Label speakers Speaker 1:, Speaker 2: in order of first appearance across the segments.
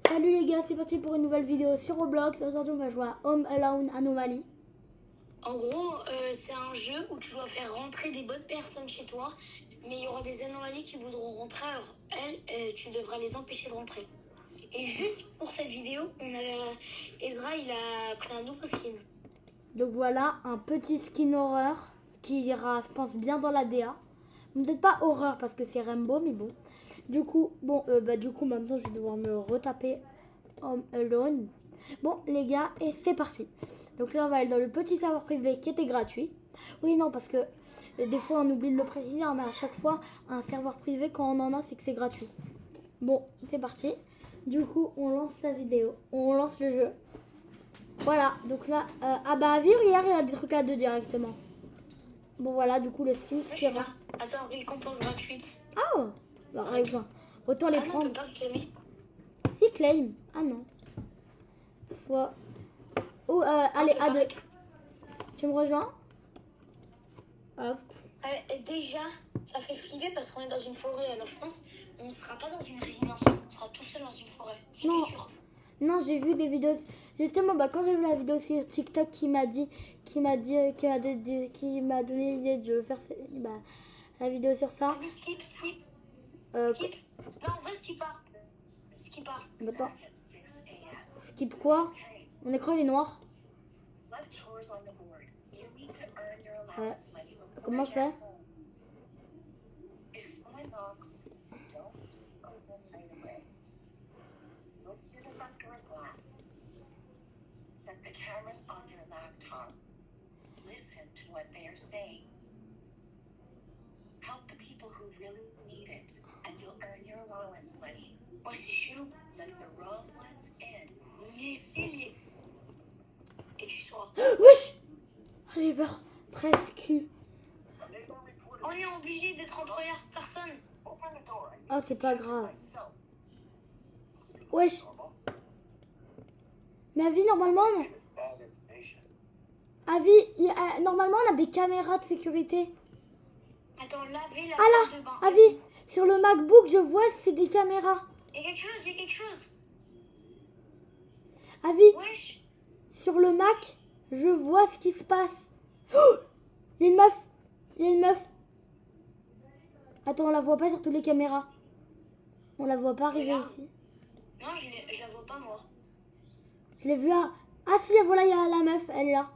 Speaker 1: Salut les gars, c'est parti pour une nouvelle vidéo sur Roblox. Aujourd'hui on va jouer à Home Alone Anomaly.
Speaker 2: En gros, c'est un jeu où tu dois faire rentrer des bonnes personnes chez toi, mais il y aura des anomalies qui voudront rentrer, alors elles, tu devras les empêcher de rentrer. Et juste pour cette vidéo, Ezra, il a pris un nouveau skin.
Speaker 1: Donc voilà, un petit skin horreur qui ira, je pense, bien dans la DA. Peut-être pas horreur parce que c'est Rainbow, mais bon. Du coup, maintenant je vais devoir me retaper Home Alone. Bon les gars, et c'est parti. Donc là on va aller dans le petit serveur privé qui était gratuit. Oui non, parce que des fois on oublie de le préciser, mais à chaque fois un serveur privé quand on en a c'est que c'est gratuit. Bon, c'est parti. Du coup on lance la vidéo, on lance le jeu. Voilà, donc là, ah bah vivre hier il y a des trucs à deux directement. Bon voilà, du coup le skin
Speaker 2: Je suis là. Attends, récompense gratuite.
Speaker 1: Ah bah, enfin, autant les
Speaker 2: non, on
Speaker 1: prendre.
Speaker 2: peut pas le claimer.
Speaker 1: Si claim. Ah non. Fois. Oh allez, à deux. Tu me rejoins? Hop.
Speaker 2: Déjà, ça fait flipper parce qu'on est dans une forêt, alors je pense on ne sera pas dans une résidence, on sera tout seul dans une forêt.
Speaker 1: Non.
Speaker 2: J'étais sûre.
Speaker 1: Non, j'ai vu des vidéos. Justement, bah, quand j'ai vu la vidéo sur TikTok qui m'a donné l'idée de faire la vidéo sur ça.
Speaker 2: Vas-y, skip. Skip. Non, en vrai, skip pas. Skip pas.
Speaker 1: Attends. Skip quoi? Mon écran il est noir. Ouais. Comment je fais?
Speaker 3: The cameras on your laptop. Listen to what they are saying. Help the people who really need it, and you'll earn your allowance money.
Speaker 2: Moi, c'est chelou.
Speaker 3: Let the wrong ones in.
Speaker 2: Laissez-les. Et tu sauras.
Speaker 1: Wesh! J'ai peur. Presque.
Speaker 2: On est obligé d'être en première personne.
Speaker 1: Oh, c'est pas grave. Wesh! Mais à vie, normalement, normalement, on a des caméras de sécurité.
Speaker 2: Attends, lavez la
Speaker 1: Ah là,
Speaker 2: salle de bain.
Speaker 1: à vie, sur le MacBook, je vois c'est des caméras.
Speaker 2: Il y a quelque chose.
Speaker 1: À vie,
Speaker 2: Wesh.
Speaker 1: sur le Mac, je vois ce qui se passe. Oh, il y a une meuf. Attends, on la voit pas sur toutes les caméras. On la voit pas arriver ici.
Speaker 2: Non, je la vois pas, moi.
Speaker 1: Je l'ai vue à... Ah si, voilà, il y a la meuf, elle est là.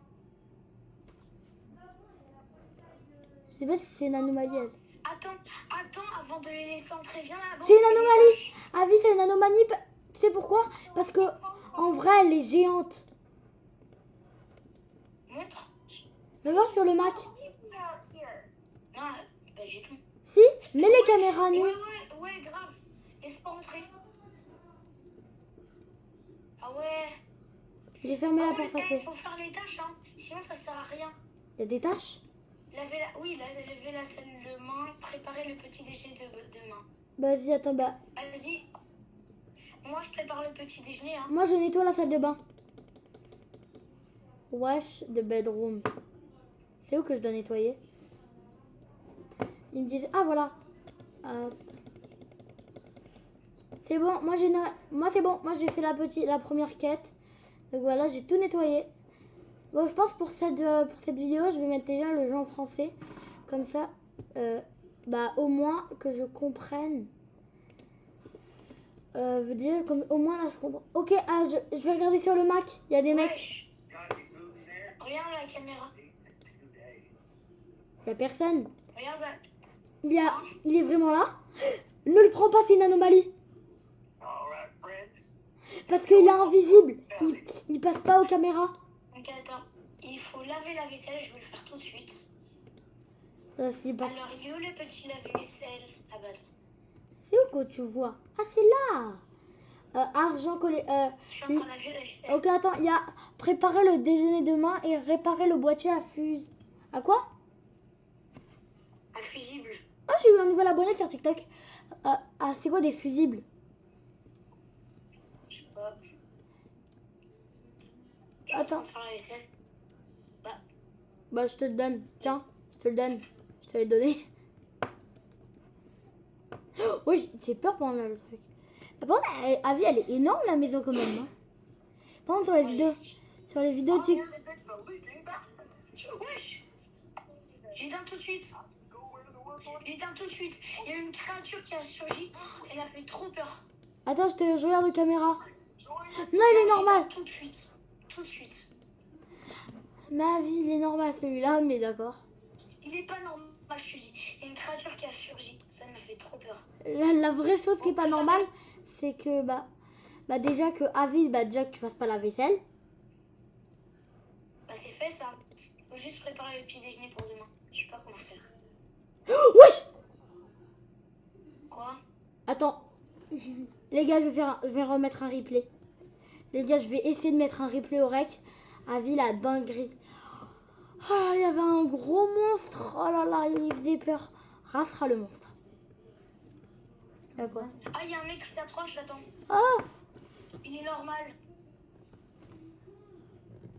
Speaker 1: Je sais pas si c'est une anomalie, elle.
Speaker 2: Attends, avant de les laisser entrer, viens là-bas.
Speaker 1: C'est une anomalie. Ah oui, c'est une anomalie. Tu sais pourquoi? Parce que, en vrai, elle est géante.
Speaker 2: Montre.
Speaker 1: Va voir sur le Mac.
Speaker 2: Non, bah j'ai tout.
Speaker 1: Si, mets les caméras nues.
Speaker 2: Ouais, grave. Laisse pas entrer. Ah ouais.
Speaker 1: J'ai fermé la porte à
Speaker 2: Il
Speaker 1: clé.
Speaker 2: faut faire les tâches, hein. Sinon ça sert à rien.
Speaker 1: Il y a des tâches?
Speaker 2: Laver la salle de bain, préparer le petit déjeuner de demain.
Speaker 1: Vas-y, attends, bah.
Speaker 2: Vas-y. Moi je prépare le petit déjeuner, hein.
Speaker 1: Moi, je nettoie la salle de bain. Wash the bedroom. C'est où que je dois nettoyer? Ils me disent, ah voilà. C'est bon, moi c'est bon, moi j'ai fait la première quête. Donc voilà, j'ai tout nettoyé. Bon, je pense pour cette vidéo, je vais mettre déjà le jeu en français. Comme ça, au moins que je comprenne. Déjà, au moins là, je comprends. Ok, je vais regarder sur le Mac. Il y a des mecs.
Speaker 2: Regarde la caméra.
Speaker 1: Il n'y a personne.
Speaker 2: Regarde.
Speaker 1: Il est vraiment là. Ne le prends pas, c'est une anomalie. Parce qu'il est invisible. Il passe pas aux caméras.
Speaker 2: Ok, attends. Il faut laver la vaisselle, je vais le faire tout de suite.
Speaker 1: Alors,
Speaker 2: il est où le petit lave-vaisselle? Ah bah attends.
Speaker 1: C'est où que tu vois? Ah, c'est là. Argent collé.
Speaker 2: Je suis en train de laver la vaisselle.
Speaker 1: Ok, attends, il y a préparer le déjeuner demain et réparer le boîtier à fuse. À quoi?
Speaker 2: À fusible.
Speaker 1: Ah, j'ai eu un nouvel abonné sur TikTok. C'est quoi des fusibles?
Speaker 2: Je sais pas.
Speaker 1: Attends.
Speaker 2: Faire la vaisselle.
Speaker 1: Bah, je te le donne. Tiens, je te le donne. Je te l'ai donné. Oui, j'ai peur pendant le truc. Par contre, Avi, elle est énorme la maison quand même. Hein. Par contre, sur les vidéos, tu...
Speaker 2: Wesh! J'éteins tout de suite. J'éteins tout de suite. Il y a une créature qui a surgi. Elle a fait trop peur.
Speaker 1: Attends, je regarde la caméra. Non, il est normal.
Speaker 2: Tout de suite. Tout de suite.
Speaker 1: Ma vie, il est normal celui-là, mais d'accord.
Speaker 2: Il est pas normal, je te dis. Il y a une créature qui a surgi. Ça m'a fait trop peur.
Speaker 1: La vraie chose qui est pas normale, c'est que bah déjà que Avi, déjà que tu fasses pas la vaisselle.
Speaker 2: Bah c'est fait ça. Faut juste préparer le petit déjeuner pour demain. Je sais pas comment faire.
Speaker 1: Wesh!
Speaker 2: Quoi?
Speaker 1: Attends. Les gars, je vais remettre un replay. Les gars, je vais essayer de mettre un replay au rec. Avi, la dinguerie. Oh, il y avait un gros monstre. Oh là là, il faisait peur. Rastera le monstre. Y'a quoi?
Speaker 2: Ah, il y a un mec qui s'approche, attends.
Speaker 1: Ah!
Speaker 2: Il est normal.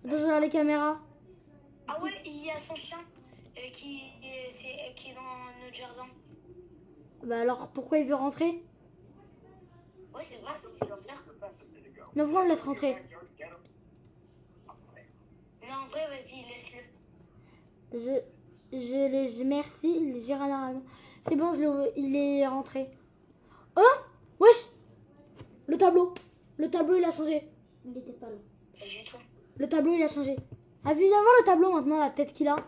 Speaker 1: Attends, je regarde les caméras.
Speaker 2: Ah ouais, il y a son chien qui est dans notre jardin.
Speaker 1: Bah alors, pourquoi il veut rentrer?
Speaker 2: Ouais, c'est vrai, c'est silencieux.
Speaker 1: Non, on le laisse rentrer.
Speaker 2: Non, en vrai, vas-y, laisse-le.
Speaker 1: Merci, il gère normalement. C'est bon, il est rentré. Oh! Wesh! Le tableau, il a changé.
Speaker 4: Il était pas là.
Speaker 2: Pas du tout.
Speaker 1: Le tableau, il a changé. Ah, viens voir le tableau maintenant, la tête qu'il a.
Speaker 2: Ouais.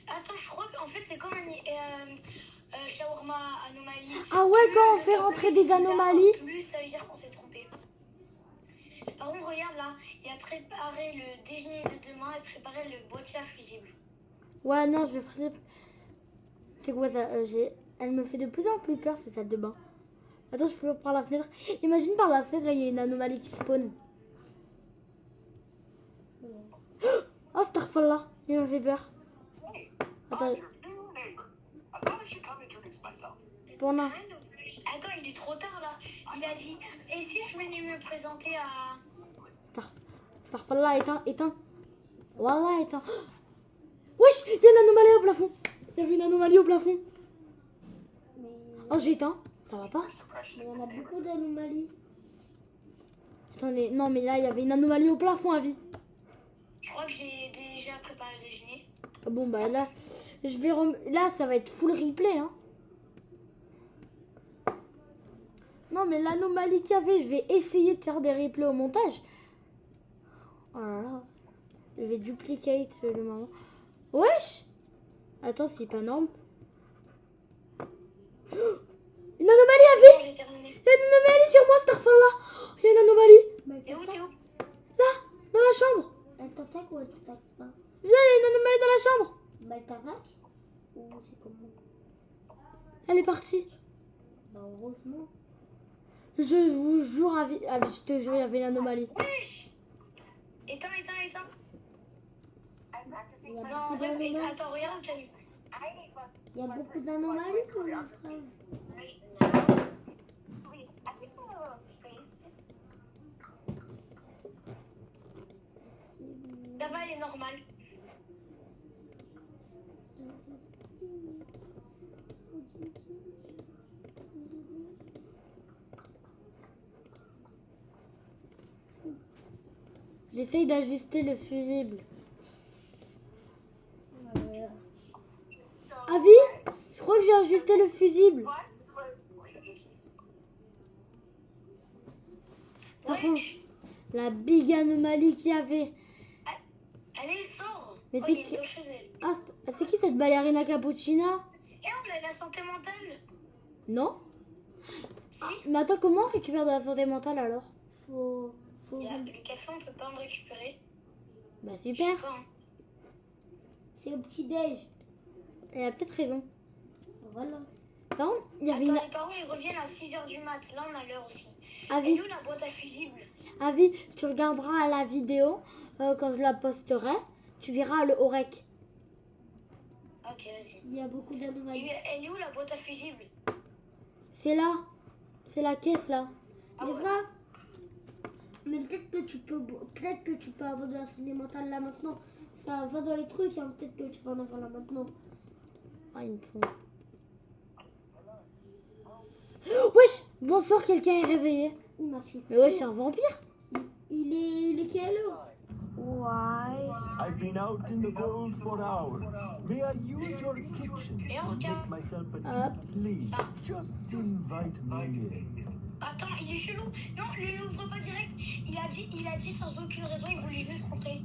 Speaker 2: Attends, je crois qu'en fait, c'est comme un shawarma anomalie.
Speaker 1: Ah ouais,
Speaker 2: Plus
Speaker 1: quand on
Speaker 2: le
Speaker 1: fait
Speaker 2: tableau
Speaker 1: rentrer
Speaker 2: est
Speaker 1: des
Speaker 2: bizarre,
Speaker 1: anomalies.
Speaker 2: Plus ça veut dire qu'on s'est trompé. Par contre, regarde là, il y a préparé le déjeuner de demain et préparé le boîtier à fusible.
Speaker 1: Ouais, non, je vais... C'est quoi ça? Elle me fait de plus en plus peur, cette salle de bain. Attends, je peux par la fenêtre. Imagine par la fenêtre, là, il y a une anomalie qui spawn. Oh, Starfall, il m'a fait peur. Attends, pendant...
Speaker 2: Attends, il est trop tard là. Il a dit, et si je venais me présenter à...
Speaker 1: Starfall, éteins. Voilà, éteins. Wesh, il y a une anomalie au plafond. Il y avait une anomalie au plafond.
Speaker 4: Mais
Speaker 1: Oh, j'ai éteint. Ça va pas?
Speaker 4: il y en a beaucoup d'anomalies.
Speaker 1: Attendez, non, mais là, il y avait une anomalie au plafond à vie.
Speaker 2: Je crois que j'ai déjà préparé le déjeuner.
Speaker 1: Ah bon, bah là, là, ça va être full replay, hein. Non, mais l'anomalie qu'il y avait, je vais essayer de faire des replays au montage. Oh là là. Je vais duplicate le moment. Wesh! Attends, c'est pas normal. Une anomalie à vie!
Speaker 2: J'ai terminé.
Speaker 1: Il y a une anomalie sur moi, Starfall là! Il y a une anomalie!
Speaker 4: Bah,
Speaker 2: T'es où, t'es où?
Speaker 1: Là! Dans la chambre!
Speaker 4: elle t'attaque ou elle t'attaque pas?
Speaker 1: Viens, il y a une anomalie dans la chambre!
Speaker 4: Bah, elle t'attaque? Ou c'est comment?
Speaker 1: Elle est partie.
Speaker 4: Bah, heureusement.
Speaker 1: Je vous jure, je te jure, il y avait une anomalie.
Speaker 2: Wesh! Éteins.
Speaker 4: Il y a
Speaker 2: Non,
Speaker 4: beaucoup
Speaker 2: en vrai,
Speaker 4: d'anomalies.
Speaker 2: attends, regarde où t'as eu.
Speaker 4: Il y a beaucoup d'anomalies, mon frère.
Speaker 2: Ça va, elle est normale.
Speaker 1: J'essaye d'ajuster le fusible. Avi, je crois que j'ai ajusté le fusible. Par contre,
Speaker 2: Wesh!
Speaker 1: la big anomalie qu'il y avait.
Speaker 2: Allez, sors!
Speaker 1: Mais
Speaker 2: Oh,
Speaker 1: c'est
Speaker 2: il y a
Speaker 1: qui-
Speaker 2: une doucheuse, elle.
Speaker 1: Ah, c'est qui cette ballerina cappuccina?
Speaker 2: Et on a la santé mentale.
Speaker 1: Non?
Speaker 2: Si?
Speaker 1: Mais attends, comment on récupère de la santé mentale alors?
Speaker 4: Faut
Speaker 2: Le café, on peut pas le récupérer.
Speaker 1: Bah
Speaker 2: Je sais
Speaker 1: super.
Speaker 2: pas, hein.
Speaker 4: C'est au petit-déj.
Speaker 1: Elle a peut-être raison.
Speaker 4: Voilà.
Speaker 1: Par contre, il y avait
Speaker 2: Attends,
Speaker 1: une...
Speaker 2: les parents, ils reviennent à 6h du mat. Là, on a l'heure aussi. Et
Speaker 1: Avi,
Speaker 2: nous, la boîte à fusible.
Speaker 1: Avi, tu regarderas la vidéo quand je la posterai. Tu verras le orec.
Speaker 2: Ok, vas-y.
Speaker 4: Il y a beaucoup d'anomalies.
Speaker 2: Et elle est où, la boîte à fusible?
Speaker 1: C'est là. C'est la caisse là.
Speaker 2: Ah
Speaker 4: Mais
Speaker 2: ouais.
Speaker 4: ça, mais peut-être que tu peux avoir de la santé mentale là maintenant. Ça va dans les trucs, hein. Peut-être que tu peux en avoir là maintenant.
Speaker 1: Ah, ils me font. Wesh! Bonsoir, quelqu'un est réveillé.
Speaker 4: Il m'a fait.
Speaker 1: Mais ouais, c'est un vampire.
Speaker 4: Il est quelle heure?
Speaker 5: Why?
Speaker 6: I've been out in the cold for hours. May I use your kitchen
Speaker 2: Et
Speaker 6: to
Speaker 2: regarde.
Speaker 6: make myself a
Speaker 1: Hop.
Speaker 6: tea? Please, just invite me in.
Speaker 2: Attends, il est chelou. Non, ne l'ouvre pas direct. Il a dit sans aucune raison, il voulait juste rentrer.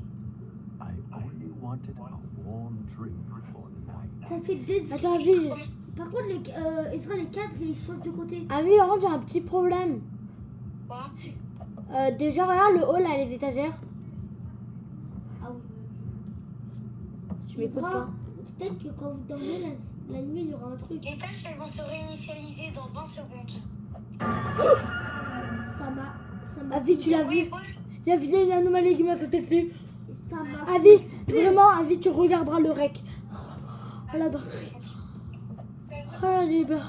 Speaker 6: I only wanted a warm drink for the night.
Speaker 4: Ça fait des.
Speaker 1: Attends, Avi,
Speaker 4: Par contre, les cadres, ils changent de côté.
Speaker 1: Avi, par contre, j'ai un petit problème.
Speaker 2: Quoi?
Speaker 1: Déjà, regarde le hall, là, les étagères.
Speaker 4: Ah oui.
Speaker 1: Tu m'écoutes
Speaker 4: Ezra,
Speaker 1: pas.
Speaker 4: Peut-être que quand vous dormez la nuit, il y aura un truc.
Speaker 2: Les tâches, elles vont se réinitialiser dans 20 secondes.
Speaker 4: Ça m'a.
Speaker 1: Avi, tu l'as vu?
Speaker 2: Oui, Paul.
Speaker 1: Il y a une anomalie qui m'a sauté dessus.
Speaker 4: Ça m'a.
Speaker 1: Avi, vraiment, Avi, tu regarderas le rec. Oh la dinguerie. Oh là, j'ai eu peur.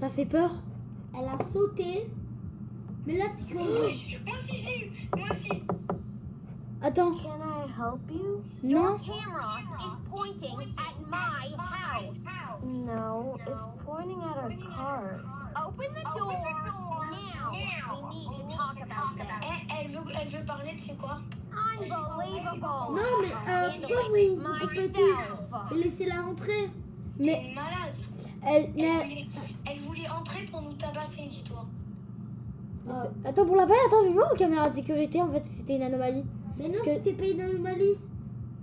Speaker 1: Ça fait peur?
Speaker 4: Elle a sauté. Mais là, tu
Speaker 2: Moi aussi, j'ai eu. Moi aussi.
Speaker 1: Attends.
Speaker 5: Can I help you?
Speaker 1: Non?
Speaker 7: Camera is pointing at my house.
Speaker 5: No, it's pointing at our car.
Speaker 7: Open the door now. We need to talk about this.
Speaker 2: Elle veut parler de c'est quoi?
Speaker 7: Unbelievable.
Speaker 4: Non, mais pourquoi vous
Speaker 7: Myself.
Speaker 4: laissez-la rentrer?
Speaker 2: C'est
Speaker 1: Mais
Speaker 2: une malade. Elle voulait entrer pour nous tabasser, dis-toi.
Speaker 1: Attends, pour la peine, attends, je vois aux caméras de sécurité, en fait, c'était une anomalie.
Speaker 4: Mais non,
Speaker 1: Parce que-
Speaker 4: c'était pas une anomalie.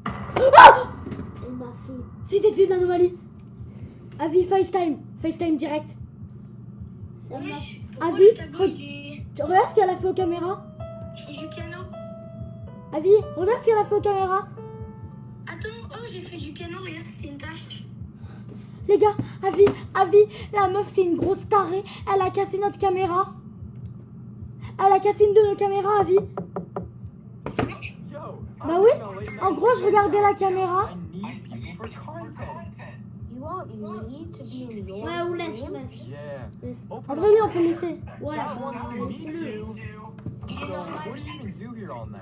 Speaker 1: Ah!
Speaker 4: Elle m'a fait.
Speaker 1: Si c'était une anomalie. Avi, FaceTime direct.
Speaker 4: Ça m'a.
Speaker 2: Wesh,
Speaker 1: Ah
Speaker 2: pourquoi
Speaker 1: oui,
Speaker 2: le tableau, il est...
Speaker 1: Tu regardes ce qu'elle a fait aux caméras.
Speaker 2: Je fais du piano.
Speaker 1: Avi, regarde ce qu'elle a fait aux caméras.
Speaker 2: Attends, oh, j'ai fait du piano, regarde, c'est une tâche.
Speaker 1: Les gars, Avi, la meuf, c'est une grosse tarée. Elle a cassé notre caméra. Elle a cassé une de nos caméras, Avi.
Speaker 6: Yo,
Speaker 1: Bah oui, en gros, je regardais la caméra.
Speaker 6: I need people for content.
Speaker 5: You want me to be in your
Speaker 4: Ouais, on
Speaker 5: room?
Speaker 4: laisse.
Speaker 6: Yeah.
Speaker 1: En vrai, oui, on peut le laisser.
Speaker 4: Ouais,
Speaker 6: Chat wants to meet
Speaker 4: laissez-le.
Speaker 6: you.
Speaker 2: Il est
Speaker 6: So,
Speaker 2: normal.
Speaker 6: what do you even do here all night?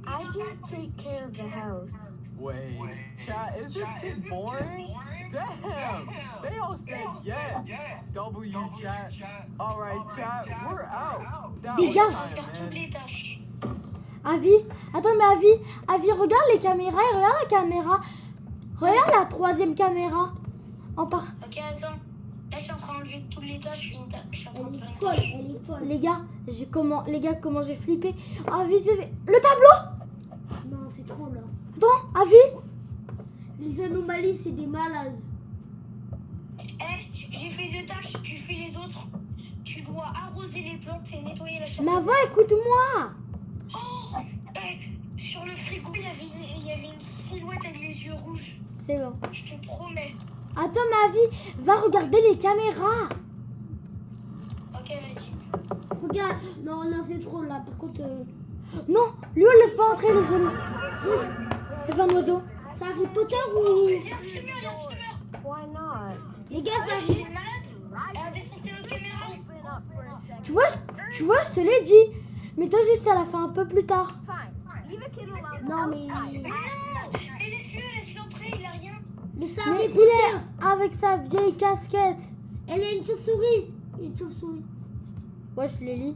Speaker 5: I just take care of the house.
Speaker 6: Wait, chat, is this kid boring? Damn, they all said yes. W chat. All right, chat, we're out. That was
Speaker 1: Dégage.
Speaker 2: On va faire
Speaker 6: time,
Speaker 2: toutes
Speaker 6: man.
Speaker 2: les tâches.
Speaker 1: Avi, attends, mais Avi, regarde les caméras et regarde la caméra. Regarde la troisième caméra. En par...
Speaker 2: Ok, attends. Là, je suis en train d'enlever toutes les tâches. Je suis en train
Speaker 4: Elle
Speaker 2: de
Speaker 4: est
Speaker 2: faire une
Speaker 4: folle,
Speaker 2: tâche.
Speaker 4: elle est folle.
Speaker 1: Les gars, comment j'ai flippé. Avi, le tableau.
Speaker 4: Non, c'est trop là.
Speaker 1: Attends, Avi.
Speaker 4: Les anomalies, c'est des malades.
Speaker 2: Eh, j'ai fait 2 tâches, tu fais les autres. Tu dois arroser les plantes et nettoyer la
Speaker 1: Mais
Speaker 2: chambre.
Speaker 1: avant, écoute-moi.
Speaker 2: Oh, sur le frigo, il y avait une silhouette avec les yeux rouges.
Speaker 1: C'est bon.
Speaker 2: Je te promets.
Speaker 1: Attends, mais Avi, va regarder les caméras.
Speaker 2: Ok, vas-y.
Speaker 4: Regarde. Non, c'est trop là. Par contre,
Speaker 1: Non, lui, on le laisse pas entrer, les jaloux. Il y avait un oiseau.
Speaker 4: c'est Harry Potter ou.
Speaker 2: Il y a un streamer, il y a un streamer.
Speaker 5: Why not?
Speaker 4: Les gars, ça
Speaker 2: C'est une malade. Elle a défoncé notre caméra.
Speaker 7: Open up for a second.
Speaker 1: Tu vois, je te l'ai dit. Mais toi, juste, ça l'a fait un peu plus tard.
Speaker 7: Fine. Leave a kid alone.
Speaker 4: Non, mais.
Speaker 2: Mais non. Et laisse-le entrer, il a rien.
Speaker 4: Mais c'est
Speaker 1: Mais
Speaker 4: Harry
Speaker 1: il
Speaker 4: Potter.
Speaker 1: est avec sa vieille casquette.
Speaker 4: Elle est une chauve-souris. Une chauve-souris.
Speaker 1: Ouais, je le lis.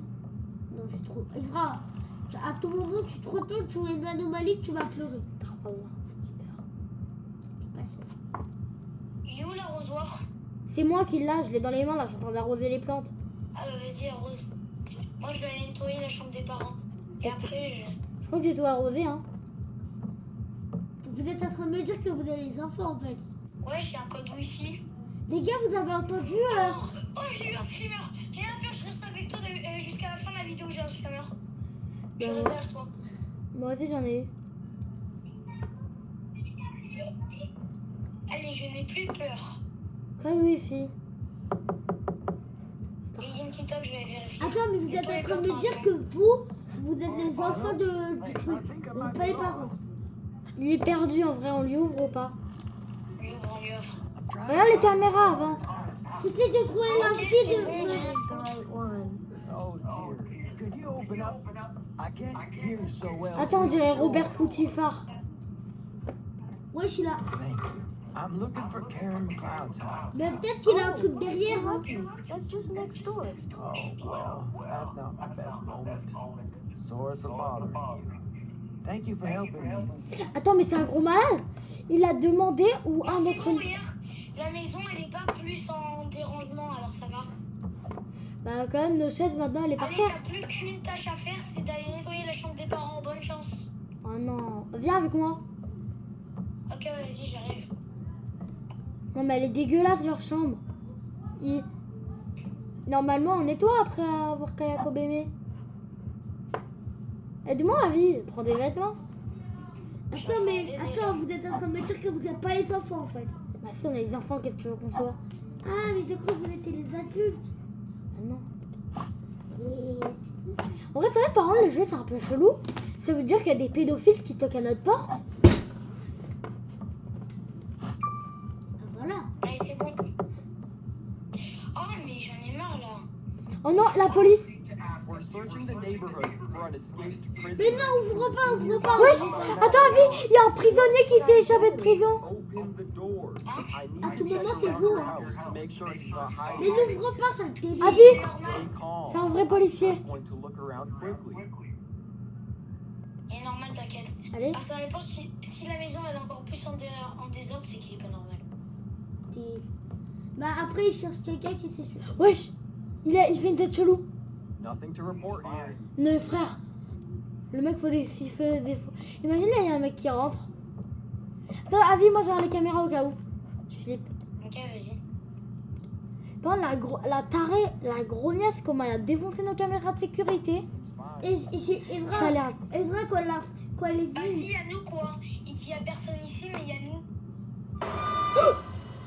Speaker 4: Non, c'est trop. Ezra, à tout moment, tu te retournes, tu vois une anomalie, tu vas pleurer.
Speaker 1: Oh,
Speaker 2: Il est où l'arrosoir?
Speaker 1: c'est moi qui l'ai, je l'ai dans les mains, là, je suis en train d'arroser les plantes.
Speaker 2: Ah bah vas-y, arrose. Moi, je vais aller nettoyer la chambre des parents. Et après,
Speaker 1: Je crois que j'ai tout arrosé, hein.
Speaker 4: Vous êtes en train de me dire que vous avez les enfants en fait.
Speaker 2: Ouais, j'ai un code wifi.
Speaker 4: Les gars, vous avez entendu
Speaker 2: Oh, j'ai eu un streamer. Rien à faire, je reste avec toi jusqu'à la fin de la vidéo. J'ai un streamer. Je reste avec toi.
Speaker 1: Moi aussi, j'en ai eu.
Speaker 2: Allez, je n'ai plus peur.
Speaker 1: Code wifi.
Speaker 2: Et il y a une TikTok, je vais vérifier.
Speaker 4: Attends, mais vous êtes en train de me dire que vous êtes les enfants du truc. Vous n'êtes pas les parents.
Speaker 1: Il est perdu, en vrai, on lui ouvre ou pas?
Speaker 2: Lui ouvre, on lui offre.
Speaker 1: Regarde les caméras avant.
Speaker 4: Si c'était trouvé la fille de.
Speaker 5: That's the right one.
Speaker 6: Oh dear. Could you open up? I can't hear so well.
Speaker 1: Attends, on dirait Robert Poutifard.
Speaker 4: Ouais, je suis là.
Speaker 6: Thank you. I'm looking for Karen McLeod's house.
Speaker 4: Mais peut-être qu'il a un truc derrière. Hein.
Speaker 5: Lucky. That's just next door.
Speaker 6: Oh, well, that's not my best moment. Sorry for bothering you. Thank you for helping me.
Speaker 1: Attends, mais c'est un gros malade. Il a demandé où un
Speaker 2: C'est
Speaker 1: d'entre
Speaker 2: bon,
Speaker 1: nous.
Speaker 2: regarde. La maison, elle est pas plus en dérangement, alors ça va.
Speaker 1: Bah, quand même, nos chaises maintenant, elle est par
Speaker 2: Allez,
Speaker 1: terre.
Speaker 2: t'as plus qu'une tâche à faire, c'est d'aller nettoyer la chambre des parents. Bonne chance.
Speaker 1: Oh non. Viens avec moi.
Speaker 2: Ok, vas-y, j'arrive.
Speaker 1: Non, mais elle est dégueulasse, leur chambre. Normalement, on nettoie après avoir Kayako bébé. Aide-moi, Avi. Prends des vêtements.
Speaker 4: Attends, vous êtes en train de me dire que vous n'êtes pas les enfants en fait.
Speaker 1: Bah, si on a les enfants, qu'est-ce que tu veux qu'on soit?
Speaker 4: Ah, mais je crois que vous étiez les adultes.
Speaker 1: Ah non. En vrai, c'est vrai, par contre, le jeu, c'est un peu chelou. Ça veut dire qu'il y a des pédophiles qui toquent à notre porte.
Speaker 4: Ah, voilà.
Speaker 2: Allez, c'est bon. Oh, mais j'en ai marre là.
Speaker 1: Oh non, la police.
Speaker 6: We're searching the neighborhood for an escaped prisoner.
Speaker 4: Mais non, ouvre pas.
Speaker 1: Wesh, attends, Avi, il y a un prisonnier qui s'est échappé de prison.
Speaker 6: Open the door. I need
Speaker 4: À
Speaker 6: to
Speaker 4: tout
Speaker 6: check
Speaker 4: moment, c'est
Speaker 6: around
Speaker 4: vous,
Speaker 6: the
Speaker 4: hein.
Speaker 6: house to make sure he's not
Speaker 4: Mais
Speaker 6: hiding.
Speaker 4: n'ouvre pas, ça le débile.
Speaker 1: Avi,
Speaker 6: Stay calm.
Speaker 1: c'est un vrai policier.
Speaker 6: I'm going to look around quickly.
Speaker 2: Il est normal, t'inquiète.
Speaker 1: Allez.
Speaker 2: Ah, ça dépend si la maison elle est encore plus en désordre, c'est qu'il est pas normal.
Speaker 4: Bah après, il cherche quelqu'un qui s'est...
Speaker 1: Wesh, il fait une tête chelou.
Speaker 6: Nothing to report here.
Speaker 1: Non, frère. Le mec s'il fait des... Imagine là, il y a un mec qui rentre. Attends, Avi, moi j'ai les caméras au cas où. Je flippe.
Speaker 2: Ok, vas-y.
Speaker 1: Par contre, la tarée, la grognasse, comment elle a défoncé nos caméras de sécurité.
Speaker 4: Et
Speaker 1: Ça a l'air...
Speaker 4: Ezra, quand elle est
Speaker 2: Bah,
Speaker 4: venue...
Speaker 2: si, il y a nous quoi. Il dit y a personne ici, mais il y a nous.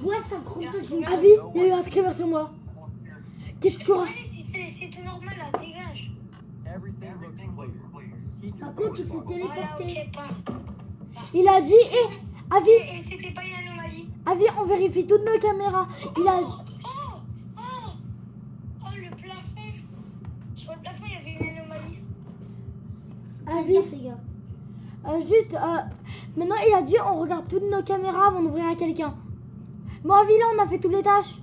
Speaker 4: Ouais, ça groupe de gens.
Speaker 1: Avi, il y a eu un screamer sur moi. Qu'est-ce que tu racontes?
Speaker 2: Allez, si c'est tout normal là, dégage.
Speaker 6: Everything looks clear. Keep your
Speaker 4: Par contre,
Speaker 6: voice
Speaker 4: il s'est
Speaker 6: low.
Speaker 2: Voilà,
Speaker 4: téléporté.
Speaker 2: ok, pas.
Speaker 1: Il a dit, Avi,
Speaker 2: Et c'était pas une anomalie.
Speaker 1: Avi, on vérifie toutes nos caméras. Il a...
Speaker 2: Oh, le plafond. Sur le plafond, il y avait une anomalie.
Speaker 1: Avi,
Speaker 4: Faites gaffe, les gars.
Speaker 1: juste, maintenant il a dit, on regarde toutes nos caméras avant d'ouvrir à quelqu'un. Bon, Avi, là, on a fait toutes les tâches.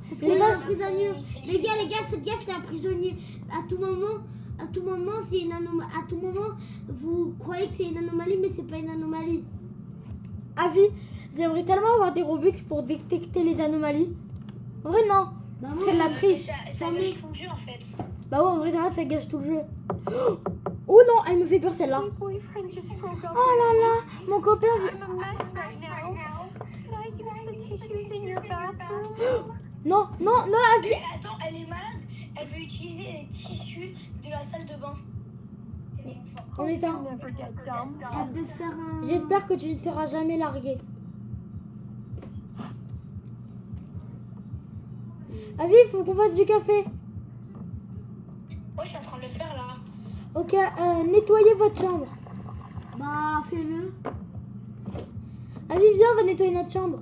Speaker 4: Parce que
Speaker 1: Les
Speaker 4: là,
Speaker 1: gars,
Speaker 4: un prisonnier. Les gars, faites gaffe, c'est un prisonnier. À tout moment, c'est une anomalie. À tout moment, vous croyez que c'est une anomalie, mais c'est pas une anomalie.
Speaker 1: Avi, j'aimerais tellement avoir des Robux pour détecter les anomalies. En vrai, non.
Speaker 4: Bah,
Speaker 1: Ce
Speaker 4: moi,
Speaker 1: serait de la triche.
Speaker 2: Ça gâche tout le jeu en fait.
Speaker 1: Bah ouais, en vrai, ça gâche tout le jeu. Oh non, elle me fait peur celle-là.
Speaker 7: My boyfriend just broke up.
Speaker 1: Oh là là, mon copain.
Speaker 7: I'm a mess right now. Could I use the tissues in your bathroom?
Speaker 1: Non, non, non, Avi.
Speaker 2: Mais attends, elle est malade. Elle veut utiliser les tissus de la salle de bain.
Speaker 1: On éteint.
Speaker 7: Never get dumped.
Speaker 4: Elle peut faire un...
Speaker 1: J'espère que tu ne seras jamais largué. Avi, il faut qu'on fasse du café.
Speaker 2: Ouais, je suis en train de le faire là.
Speaker 1: Ok, nettoyez votre chambre.
Speaker 4: Bah, fais-le.
Speaker 1: Avi, viens, on va nettoyer notre chambre.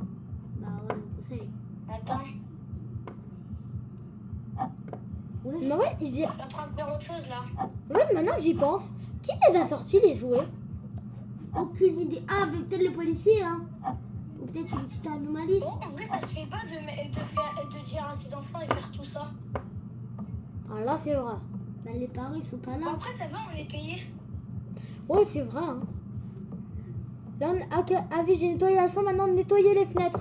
Speaker 4: Bah, ouais, vous savez.
Speaker 2: Attends,
Speaker 4: Ouais,
Speaker 1: Mais ouais, il vient.
Speaker 2: je suis en train de faire autre chose là.
Speaker 1: Ouais, maintenant que j'y pense, qui les a sortis, les jouets?
Speaker 4: aucune idée. Ah, mais peut-être le policier, hein. Ou peut-être une petite anomalie.
Speaker 2: Bon, en vrai, ça se fait pas de dire à ses enfants et faire tout ça.
Speaker 1: Ah là, c'est vrai.
Speaker 4: Bah, les parents, ils sont pas
Speaker 2: Bon,
Speaker 4: là.
Speaker 2: après, ça va, on est payé.
Speaker 1: Oui, c'est vrai. Hein. Là, ok, Avi, j'ai nettoyé la chambre, maintenant nettoyez les fenêtres.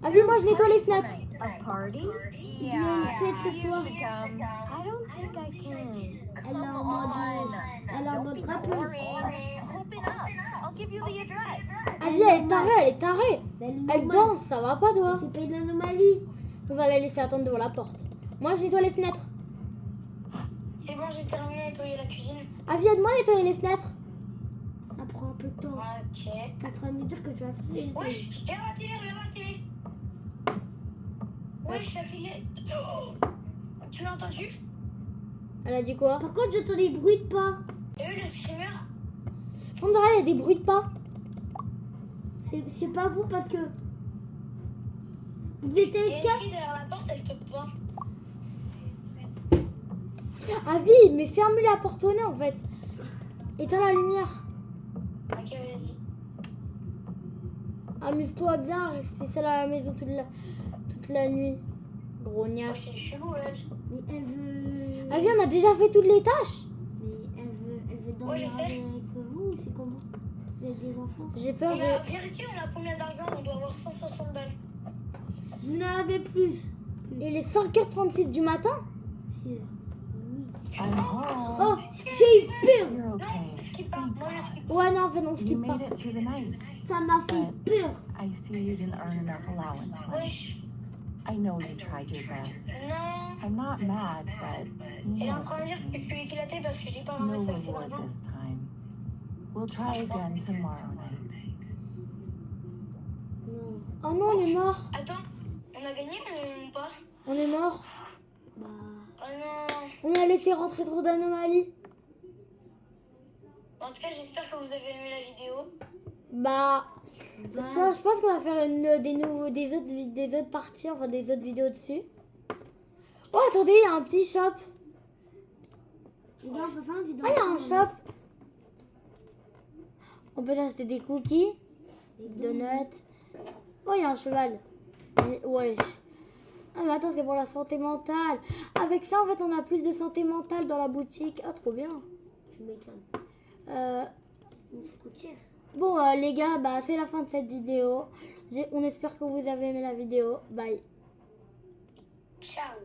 Speaker 1: Avi, moi, je nettoie les fenêtres.
Speaker 5: A party?
Speaker 4: Il y a une fête ce soir.
Speaker 5: I don't think I can.
Speaker 4: Elle est en mode... Elle est en mode rappeur.
Speaker 7: Open up. I'll give you the address.
Speaker 1: Avi, elle est tarée, elle est tarée.
Speaker 4: Elle est
Speaker 1: Elle
Speaker 4: normale.
Speaker 1: danse, ça va pas, toi?
Speaker 4: C'est pas une anomalie.
Speaker 1: On va la laisser attendre devant la porte. Moi, je nettoie les fenêtres.
Speaker 2: C'est bon, j'ai terminé de nettoyer la cuisine.
Speaker 1: Avi, aide-moi à nettoyer les fenêtres.
Speaker 4: Ça prend un peu de temps.
Speaker 2: Ok.
Speaker 4: T'es en train de me dire que tu vas faire les...
Speaker 2: Wesh, regarde la télé, regarde la télé. Wesh, la télé. Oh, tu l'as entendu?
Speaker 1: Elle a dit quoi?
Speaker 4: Par contre, j'entends des bruits de pas.
Speaker 2: T'as vu le screamer?
Speaker 1: On dirait il y a des bruits de pas.
Speaker 4: C'est pas vous parce que... Vous êtes
Speaker 2: Il y a une
Speaker 4: AFK.
Speaker 2: fille derrière la porte, elle te pas.
Speaker 1: Avi, mais ferme-lui la porte au nez, en fait. Éteins la lumière.
Speaker 2: Ok, vas-y.
Speaker 1: Amuse-toi bien, rester seule à la maison toute la nuit.
Speaker 2: Oh,
Speaker 1: Grognache.
Speaker 2: c'est chelou, elle.
Speaker 4: Mais elle veut.
Speaker 1: Ah, viens, on a déjà fait toutes les tâches.
Speaker 4: Mais elle veut dormir
Speaker 2: Ouais, je sais.
Speaker 4: avec vous, c'est comment? Vous avez des enfants?
Speaker 1: J'ai peur,
Speaker 2: Viens ici, on a combien d'argent? On doit avoir 160 balles.
Speaker 4: Vous n'en avez plus.
Speaker 1: Il est 5h36 du matin.
Speaker 4: 6 heures.
Speaker 8: I'm home.
Speaker 1: Oh, j'ai eu peur.
Speaker 8: You're okay.
Speaker 2: Skip pas. Moi, je skip.
Speaker 1: Ouais, non, en fait, on
Speaker 8: You
Speaker 1: skip pas.
Speaker 8: made it through the night.
Speaker 4: Ça m'a fait peur.
Speaker 8: I see you didn't earn enough allowance money.
Speaker 2: Wesh.
Speaker 8: I know you tried your best.
Speaker 2: Non.
Speaker 8: I'm not mad, but you
Speaker 2: Elle est
Speaker 8: know
Speaker 2: en train de dire
Speaker 8: what
Speaker 2: que je
Speaker 8: this
Speaker 2: suis éclatée parce que j'ai pas
Speaker 8: means. No
Speaker 2: ramassé assez
Speaker 8: reward
Speaker 2: d'argent.
Speaker 8: this time. We'll try again tomorrow night.
Speaker 4: Non.
Speaker 1: Oh non, on est mort.
Speaker 2: Attends, on a gagné ou pas?
Speaker 1: On est mort.
Speaker 4: Bah.
Speaker 2: Oh non.
Speaker 1: On a laissé rentrer trop d'anomalies.
Speaker 2: En tout cas, j'espère que vous avez aimé la vidéo.
Speaker 1: Bah,
Speaker 4: Bah.
Speaker 1: je pense qu'on va faire des autres parties, enfin des autres vidéos dessus. Oh, attendez, il y a un petit shop.
Speaker 4: Les gars, on peut faire une vidéo.
Speaker 1: Ah, il y a un
Speaker 4: ensemble,
Speaker 1: shop. On peut acheter des cookies,
Speaker 4: Les
Speaker 1: des donuts. Oh, il y a un cheval. Ouais. Ah, mais attends, c'est pour la santé mentale. Avec ça, en fait, on a plus de santé mentale dans la boutique. Ah, trop bien.
Speaker 4: Tu m'étonnes.
Speaker 1: Euh,
Speaker 4: Mais ça coûte cher.
Speaker 1: bon, les gars, bah, c'est la fin de cette vidéo. On espère que vous avez aimé la vidéo. Bye.
Speaker 2: Ciao.